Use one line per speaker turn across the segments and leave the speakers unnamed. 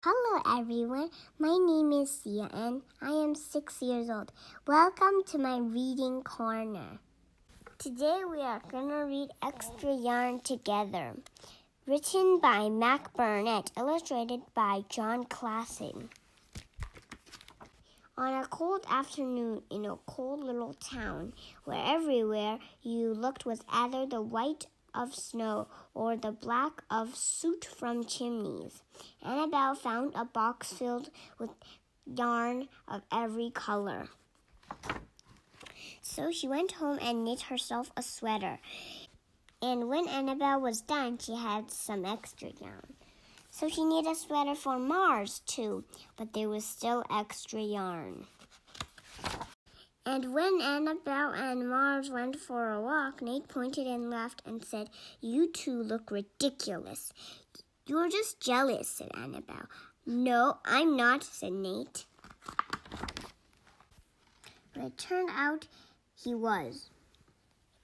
Hello everyone, my name is Sia and I am 6 years old. Welcome to my reading corner. Today we are going to read Extra Yarn Together, written by Mac Barnett, illustrated by Jon Klassen. On a cold afternoon in a cold little town, where everywhere you looked was either the white of snow or the black of soot from chimneys, Annabelle found a box filled with yarn of every color. So she went home and knit herself a sweater. And when Annabelle was done, she had some extra yarn. So she knit a sweater for Mars too, but there was still extra yarn. And when Annabelle and Mars went for a walk, Nate pointed and laughed and said, "You two look ridiculous." "You're just jealous," said Annabelle. "No, I'm not," said Nate. But it turned out he was.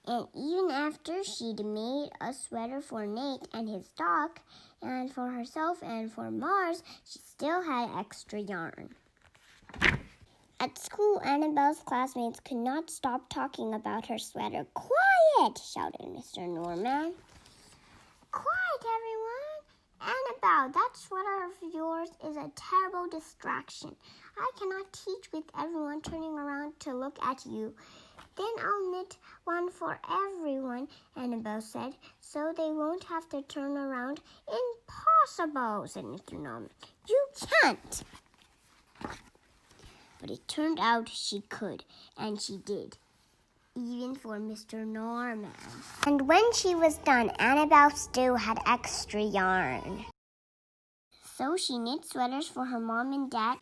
And even after she'd made a sweater for Nate and his dog, and for herself and for Mars, she still had extra yarn. At school, Annabelle's classmates could not stop talking about her sweater. "Quiet!" shouted Mr. Norman. "Quiet, everyone! Annabelle, that sweater of yours is a terrible distraction. I cannot teach with everyone turning around to look at you." "Then I'll knit one for everyone," Annabelle said, "so they won't have to turn around." "Impossible," said Mr. Norman. "You can't." But it turned out she could, and she did, even for Mr. Norman. And when she was done, Annabelle still had extra yarn. So she knit sweaters for her mom and dad,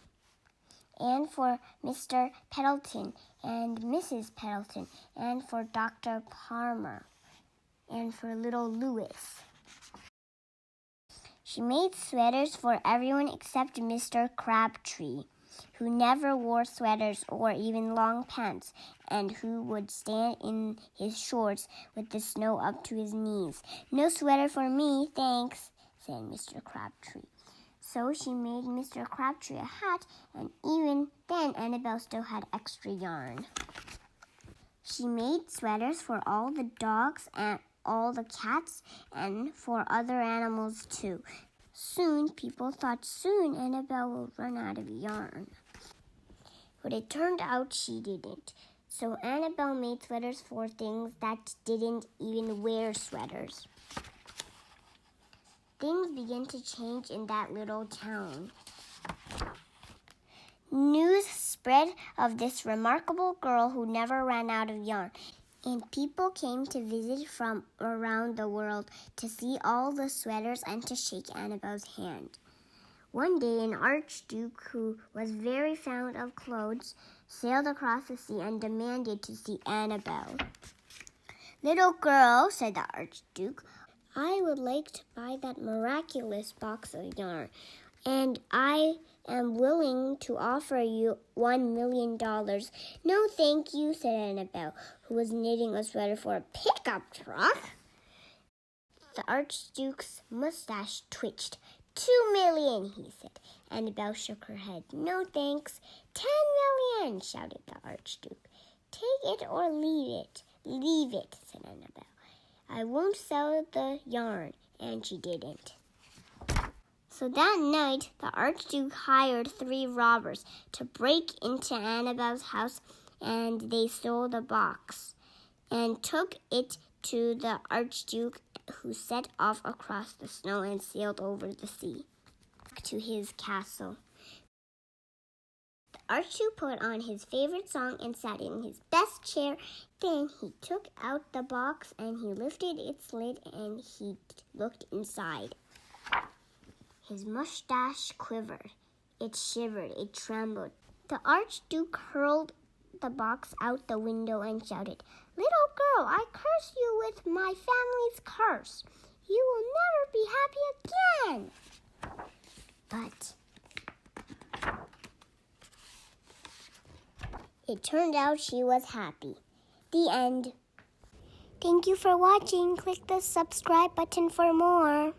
and for Mr. Pendleton and Mrs. Pendleton, and for Dr. Palmer, and for little Louis. She made sweaters for everyone except Mr. Crabtree, who never wore sweaters or even long pants, and who would stand in his shorts with the snow up to his knees. "No sweater for me, thanks," said Mr. Crabtree. So she made Mr. Crabtree a hat, and even then Annabelle still had extra yarn. She made sweaters for all the dogs and all the cats, and for other animals too. People thought soon Annabelle will run out of yarn. But it turned out she didn't. So Annabelle made sweaters for things that didn't even wear sweaters. Things began to change in that little town. News spread of this remarkable girl who never ran out of yarn, and people came to visit from around the world to see all the sweaters and to shake Annabelle's hand. One day, an archduke who was very fond of clothes sailed across the sea and demanded to see Annabelle. "Little girl," said the archduke, "I would like to buy that miraculous box of yarn, and I am willing to offer you $1 million. "No, thank you," said Annabelle, who was knitting a sweater for a pickup truck. The archduke's mustache twitched. $2 million, he said. Annabelle shook her head. "No, thanks." $10 million, shouted the archduke. "Take it or leave it." "Leave it," said Annabelle. "I won't sell the yarn," and she didn't. So that night, the archduke hired 3 robbers to break into Annabelle's house, and they stole the box and took it to the archduke, who set off across the snow and sailed over the sea back to his castle. The archduke put on his favorite song and sat in his best chair. Then he took out the box and he lifted its lid and he looked inside. His mustache quivered. It shivered. It trembled. The archduke hurled the box out the window and shouted, "Little girl, I curse you with my family's curse. You will never be happy again." But it turned out she was happy. The end. Thank you for watching. Click the subscribe button for more.